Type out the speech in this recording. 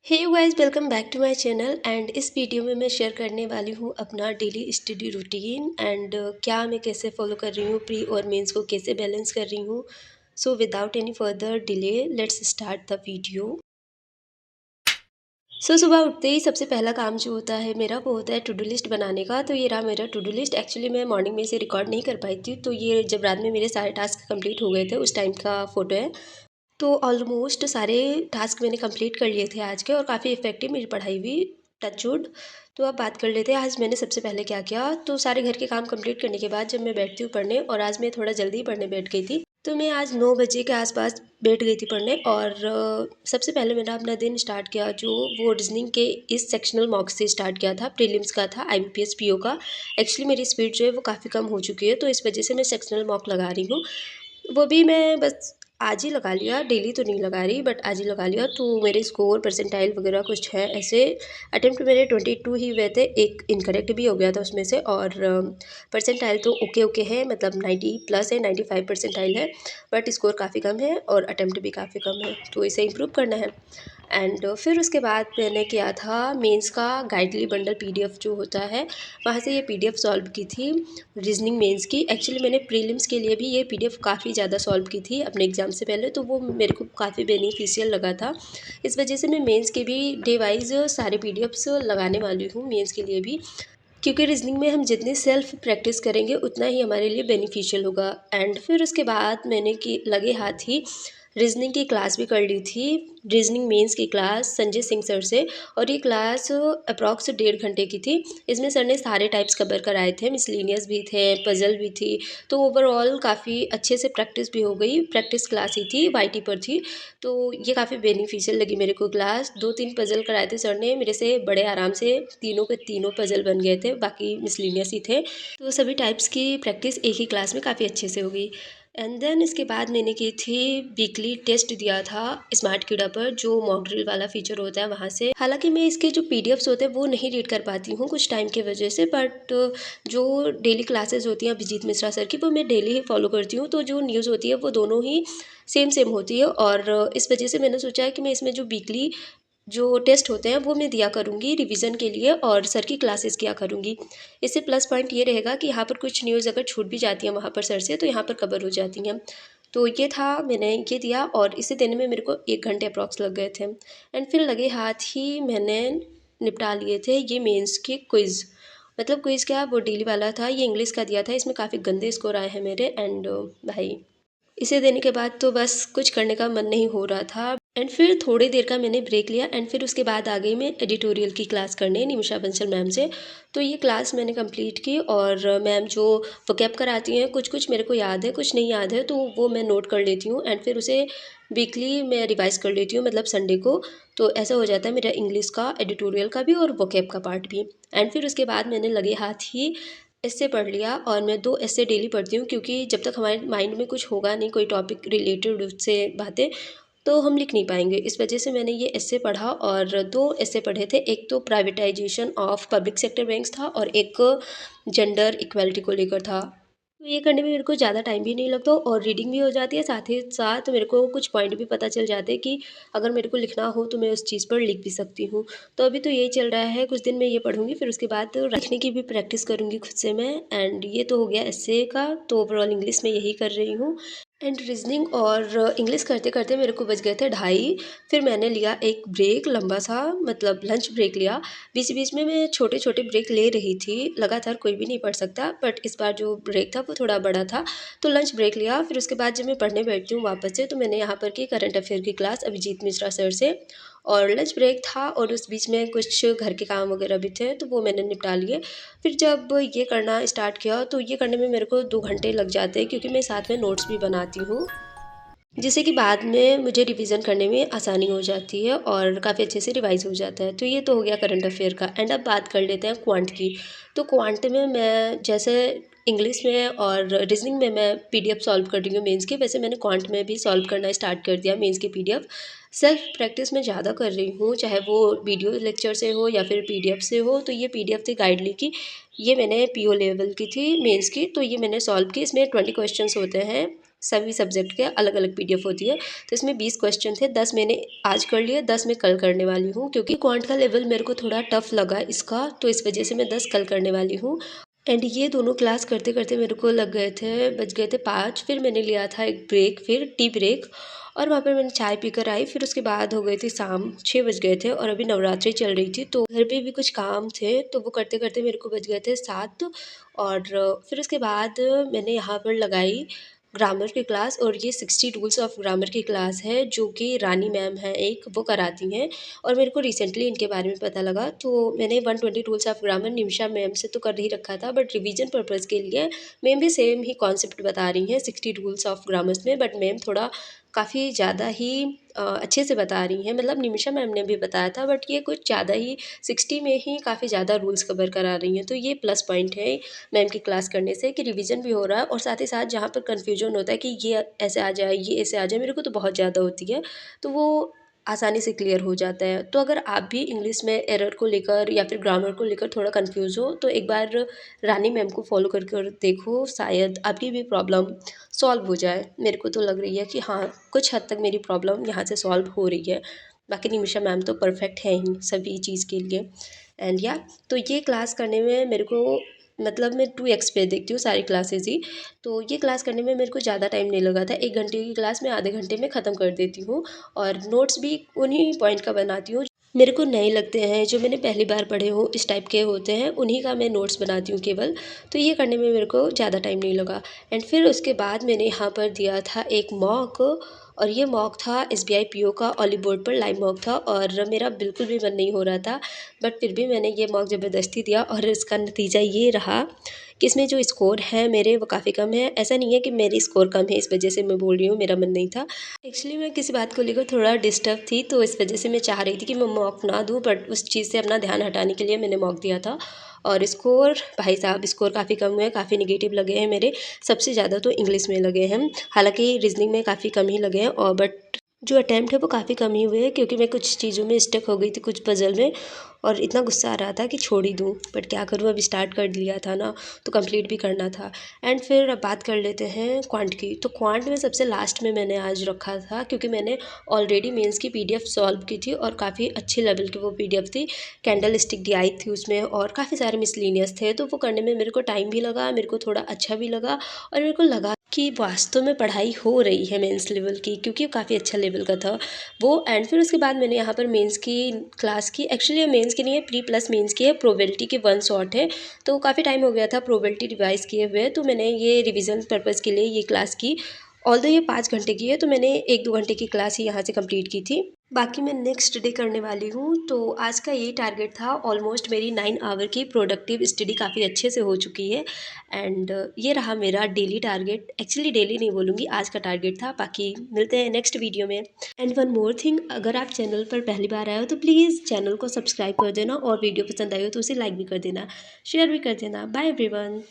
Hey you guys, welcome back to my channel. And इस video में मैं share करने वाली हूँ अपना डेली स्टडी रूटीन एंड क्या मैं कैसे फॉलो कर रही हूँ, प्री और मेंस को कैसे बैलेंस कर रही हूँ। So without any further delay let's start the video. सुबह उठते ही सबसे पहला काम जो होता है मेरा वो होता है टू डू लिस्ट बनाने का। तो ये रहा मेरा टू डू लिस्ट। एक्चुअली मैं मॉर्निंग में इसे रिकॉर्ड नहीं कर पाई थी, तो ये जब रात में मेरे सारे टास्क कंप्लीट हो गए थे उस टाइम का फ़ोटो है। तो ऑलमोस्ट सारे टास्क मैंने कंप्लीट कर लिए थे आज के, और काफ़ी इफ़ेक्टिव मेरी पढ़ाई भी, टचवुड। तो अब बात कर लेते हैं आज मैंने सबसे पहले क्या किया। तो सारे घर के काम कंप्लीट करने के बाद जब मैं बैठती हूँ पढ़ने, और आज मैं थोड़ा जल्दी पढ़ने बैठ गई थी, तो मैं आज 9 बजे के आसपास बैठ गई थी पढ़ने। और सबसे पहले मैंने अपना दिन स्टार्ट किया जो वो रीजनिंग के इस सेक्शनल मॉक से स्टार्ट किया था। प्रीलिम्स का था, IBPS PO का। एक्चुअली मेरी स्पीड जो है वो काफ़ी कम हो चुकी है, तो इस वजह से मैं सेक्शनल मॉक लगा रही हूँ। वो भी मैं बस आज ही लगा लिया, डेली तो नहीं लगा रही, बट आज ही लगा लिया। तो मेरे स्कोर परसेंटाइल वगैरह कुछ है ऐसे। अटेम्प्ट मेरे 22 ही हुए थे, एक इनकरेक्ट भी हो गया था उसमें से। और परसेंटाइल तो ओके ओके है, मतलब 90 प्लस है, 95 परसेंटाइल है। बट स्कोर काफ़ी कम है और अटेम्प्ट भी काफ़ी कम है, तो इसे इम्प्रूव करना है। एंड फिर उसके बाद मैंने किया था मेंस का गाइडली बंडल PDF जो होता है, वहाँ से ये PDF सॉल्व की थी रीजनिंग मेंस की। एक्चुअली मैंने प्रीलिम्स के लिए भी ये PDF काफ़ी ज़्यादा सॉल्व की थी अपने एग्ज़ाम से पहले, तो वो मेरे को काफ़ी बेनिफिशियल लगा था। इस वजह से मैं मेंस के भी डे वाइज सारे PDFs लगाने वाली हूँ मेंस के लिए भी, क्योंकि रीजनिंग में हम जितनी सेल्फ प्रैक्टिस करेंगे उतना ही हमारे लिए बेनिफिशियल होगा। एंड फिर उसके बाद मैंने कि लगे हाथ ही रीजनिंग की क्लास भी कर ली थी, रीजनिंग मेंस की क्लास संजय सिंह सर से। और ये क्लास अप्रॉक्स 1.5 घंटे की थी। इसमें सर ने सारे टाइप्स कवर कराए थे, मिसलीनियस भी थे, पजल भी थी। तो ओवरऑल काफ़ी अच्छे से प्रैक्टिस भी हो गई। प्रैक्टिस क्लास ही थी, YT पर थी। तो ये काफ़ी बेनिफिशियल लगी मेरे को क्लास। 2-3 पजल कराए थे सर ने मेरे से, बड़े आराम से तीनों के तीनों पजल बन गए थे, बाकी मिसलीनियस ही थे। तो सभी टाइप्स की प्रैक्टिस एक ही क्लास में काफ़ी अच्छे से हो गई। एंड देन इसके बाद मैंने की थी वीकली टेस्ट दिया था स्मार्ट कीड़ा पर, जो मॉक ड्रिल वाला फीचर होता है वहाँ से। हालांकि मैं इसके जो PDFs होते हैं वो नहीं रीड कर पाती हूँ कुछ टाइम की वजह से, बट जो डेली क्लासेस होती हैं अभिजीत मिश्रा सर की, वो मैं डेली ही फॉलो करती हूँ। तो जो न्यूज़ होती है वो दोनों ही सेम सेम होती है, और इस वजह से मैंने सोचा है कि मैं इसमें जो वीकली जो टेस्ट होते हैं वो मैं दिया करूँगी रिवीजन के लिए, और सर की क्लासेस किया करूँगी। इससे प्लस पॉइंट ये रहेगा कि यहाँ पर कुछ न्यूज़ अगर छूट भी जाती है वहाँ पर सर से, तो यहाँ पर कवर हो जाती हैं। तो ये था, मैंने ये दिया, और इसे देने में मेरे को 1 घंटे अप्रॉक्स लग गए थे। एंड फिर लगे हाथ ही मैंने निपटा लिए थे ये मेंस के क्विज़। मतलब क्विज़ क्या, वो डेली वाला था, ये इंग्लिश का दिया था, इसमें काफ़ी गंदे स्कोर आए हैं मेरे। एंड भाई, इसे देने के बाद तो बस कुछ करने का मन नहीं हो रहा था। एंड फिर थोड़ी देर का मैंने ब्रेक लिया, एंड फिर उसके बाद आ गई मैं एडिटोरियल की क्लास करने निमिषा बंसल मैम से। तो ये क्लास मैंने कंप्लीट की, और मैम जो वोकैब कराती हैं, कुछ कुछ मेरे को याद है, कुछ नहीं याद है, तो वो मैं नोट कर लेती हूँ। एंड फिर उसे वीकली मैं रिवाइज़ कर लेती हूँ, मतलब संडे को। तो ऐसा हो जाता है मेरा इंग्लिश का, एडिटोरियल का भी, और वोकैब का पार्ट भी। एंड फिर उसके बाद मैंने लगे हाथ ही एस्से पढ़ लिया, और मैं 2 एस्से डेली पढ़ती हूँ, क्योंकि जब तक हमारे माइंड में कुछ होगा नहीं, कोई टॉपिक रिलेटेड उससे बातें, तो हम लिख नहीं पाएंगे। इस वजह से मैंने ये एस्से पढ़ा, और 2 एस्से पढ़े थे। एक तो privatisation of public sector banks था, और एक जेंडर इक्वालिटी को लेकर था। तो ये करने में मेरे को ज़्यादा टाइम भी नहीं लगता, और रीडिंग भी हो जाती है, साथ ही साथ मेरे को कुछ पॉइंट भी पता चल जाते हैं कि अगर मेरे को लिखना हो तो मैं उस चीज़ पर लिख भी सकती हूँ। तो अभी तो यही चल रहा है, कुछ दिन मैं ये पढ़ूँगी, फिर उसके बाद लिखने की भी प्रैक्टिस करूँगी खुद से मैं। एंड ये तो हो गया एस्से का, तो ओवरऑल इंग्लिश में यही कर रही हूँ। एंड रीजनिंग और इंग्लिश करते करते मेरे को बज गए थे 2:30। फिर मैंने लिया एक ब्रेक लंबा सा, मतलब लंच ब्रेक लिया। बीच बीच में मैं छोटे छोटे ब्रेक ले रही थी, लगातार कोई भी नहीं पढ़ सकता, बट इस बार जो ब्रेक था वो थोड़ा बड़ा था। तो लंच ब्रेक लिया, फिर उसके बाद जब मैं पढ़ने बैठती हूँ वापस से, तो मैंने यहाँ पर की करंट अफेयर की क्लास अभिजीत मिश्रा सर से। और लंच ब्रेक था, और उस बीच में कुछ घर के काम वगैरह भी थे, तो वो मैंने निपटा लिए। फिर जब ये करना स्टार्ट किया, तो ये करने में मेरे को 2 घंटे लग जाते हैं, क्योंकि मैं साथ में नोट्स भी बनाती हूँ, जिससे कि बाद में मुझे रिवीजन करने में आसानी हो जाती है, और काफ़ी अच्छे से रिवाइज हो जाता है। तो ये तो हो गया करंट अफेयर का। एंड अब बात कर लेते हैं क्वांट की। तो क्वांट में मैं जैसे इंग्लिश में और रीजनिंग में मैं PDF सॉल्व कर रही हूँ मेंस के, वैसे मैंने क्वांट में भी सॉल्व करना स्टार्ट कर दिया मेंस के PDF। सेल्फ प्रैक्टिस में ज़्यादा कर रही हूँ, चाहे वो वीडियो लेक्चर से हो या फिर PDF से हो। तो ये PDF थी गाइडली की, ये मैंने PO लेवल की थी मेंस की, तो ये मैंने सॉल्व की। इसमें 20 क्वेश्चंस होते हैं, सभी सब्जेक्ट के अलग अलग पीडीएफ होती है। तो इसमें 20 क्वेश्चन थे, 10 मैंने आज कर लिए, 10 मैं कल करने वाली हूँ, क्योंकि क्वांट का लेवल मेरे को थोड़ा टफ लगा इसका, तो इस वजह से मैं 10 कल करने वाली हूँ। एंड ये दोनों क्लास करते करते मेरे को लग गए थे, बज गए थे 5। फिर मैंने लिया था एक ब्रेक, फिर टी ब्रेक, और वहाँ पर मैंने चाय पीकर आई। फिर उसके बाद हो गई थी शाम, 6 बज गए थे, और अभी नवरात्रि चल रही थी तो घर पे भी कुछ काम थे, तो वो करते करते मेरे को बज गए थे 7। और फिर उसके बाद मैंने यहाँ पर लगाई ग्रामर की क्लास, और ये 60 रूल्स ऑफ ग्रामर की क्लास है, जो कि रानी मैम है एक, वो कराती हैं। और मेरे को रिसेंटली इनके बारे में पता लगा, तो मैंने 120 rules of grammar Nimisha ma'am से तो कर ही रखा था, बट रिवीजन पर्पज़ के लिए मैम भी सेम ही कॉन्सेप्ट बता रही हैं 60 रूल्स ऑफ ग्रामर्स में, बट मैम थोड़ा काफ़ी ज़्यादा ही अच्छे से बता रही हैं। मतलब निमिषा मैम ने भी बताया था, बट ये कुछ ज़्यादा ही 60 में ही काफ़ी ज़्यादा रूल्स कवर करा रही हैं, तो ये प्लस पॉइंट है मैम की क्लास करने से, कि रिवीजन भी हो रहा है, और साथ ही साथ जहाँ पर कन्फ्यूजन होता है कि ये ऐसे आ जाए, ये ऐसे आ जाए, मेरे को तो बहुत ज़्यादा होती है, तो वो आसानी से क्लियर हो जाता है। तो अगर आप भी इंग्लिश में एरर को लेकर या फिर ग्रामर को लेकर थोड़ा कंफ्यूज हो, तो एक बार रानी मैम को फॉलो कर कर देखो, शायद आपकी भी प्रॉब्लम सॉल्व हो जाए। मेरे को तो लग रही है कि हाँ, कुछ हद तक मेरी प्रॉब्लम यहाँ से सॉल्व हो रही है। बाकी निमिषा मैम तो परफेक्ट है ही सभी चीज़ के लिए। एंड या, तो ये क्लास करने में मेरे को, मतलब मैं 2x पे देखती हूँ सारी क्लासेस ही, तो ये क्लास करने में मेरे को ज़्यादा टाइम नहीं लगा था। 1 घंटे की क्लास मैं आधे घंटे में ख़त्म कर देती हूँ, और नोट्स भी उन्हीं पॉइंट का बनाती हूँ मेरे को नए लगते हैं, जो मैंने पहली बार पढ़े हो इस टाइप के होते हैं, उन्हीं का मैं नोट्स बनाती हूँ केवल। तो ये करने में मेरे को ज़्यादा टाइम नहीं लगा। एंड फिर उसके बाद मैंने यहाँ पर दिया था एक मॉक, और ये मॉक था एसबीआई पीओ का, ऑली बोर्ड पर लाइव मॉक था, और मेरा बिल्कुल भी मन नहीं हो रहा था, बट फिर भी मैंने ये मॉक ज़बरदस्ती दिया, और इसका नतीजा ये रहा कि इसमें जो स्कोर है मेरे, वो काफ़ी कम है। ऐसा नहीं है कि मेरी स्कोर कम है इस वजह से मैं बोल रही हूँ मेरा मन नहीं था। एक्चुअली मैं किसी बात को लेकर थोड़ा डिस्टर्ब थी, तो इस वजह से मैं चाह रही थी कि मैं मॉक ना दूँ, बट उस चीज़ से अपना ध्यान हटाने के लिए मैंने मॉक दिया था। और स्कोर, भाई साहब स्कोर काफ़ी कम हुए हैं, काफ़ी नेगेटिव लगे हैं मेरे। सबसे ज़्यादा तो इंग्लिश में लगे हैं, हालाँकि रीज़निंग में काफ़ी कम ही लगे हैं, और बट जो अटैम्प्ट है वो काफ़ी कम ही हुए हैं, क्योंकि मैं कुछ चीज़ों में स्टक हो गई थी, कुछ पज़ल में, और इतना गुस्सा आ रहा था कि छोड़ ही दूँ, बट क्या करूँ, अभी स्टार्ट कर लिया था ना, तो कंप्लीट भी करना था। एंड फिर अब बात कर लेते हैं क्वांट की। तो क्वांट में सबसे लास्ट में मैंने आज रखा था, क्योंकि मैंने ऑलरेडी मेंस की पीडीएफ सॉल्व की थी, और काफ़ी अच्छे लेवल की वो पीडीएफ थी। कैंडल स्टिक डीआई थी उसमें, और काफ़ी सारे मिसलिनियस थे, तो वो करने में मेरे को टाइम भी लगा, मेरे को थोड़ा अच्छा भी लगा, और मेरे को लगा कि वास्तव में पढ़ाई हो रही है मेंस लेवल की, क्योंकि काफ़ी अच्छा लेवल का था वो। एंड फिर उसके बाद मैंने यहाँ पर मेंस की क्लास की, एक्चुअली ये मेंस की नहीं है, प्री प्लस मेंस की है, प्रोबेबिलिटी की 1 शॉट है। तो काफ़ी टाइम हो गया था प्रोबेबिलिटी रिवाइज़ किए हुए, तो मैंने ये रिवीजन पर्पज़ के लिए ये क्लास की। ऑल्दो ये 5 घंटे की है, तो मैंने 1-2 घंटे की क्लास ही यहाँ से कंप्लीट की थी। बाकी मैं नेक्स्ट डे करने वाली हूँ, तो आज का यही टारगेट था। ऑलमोस्ट मेरी 9 आवर की प्रोडक्टिव स्टडी काफ़ी अच्छे से हो चुकी है, एंड ये रहा मेरा डेली टारगेट। एक्चुअली डेली नहीं बोलूँगी, आज का टारगेट था। बाकी मिलते हैं नेक्स्ट वीडियो में। एंड वन मोर थिंग, अगर आप चैनल पर पहली बार आए हो तो प्लीज़ चैनल को सब्सक्राइब कर देना, और वीडियो पसंद आई हो तो उसे लाइक भी कर देना, शेयर भी कर देना। Bye everyone.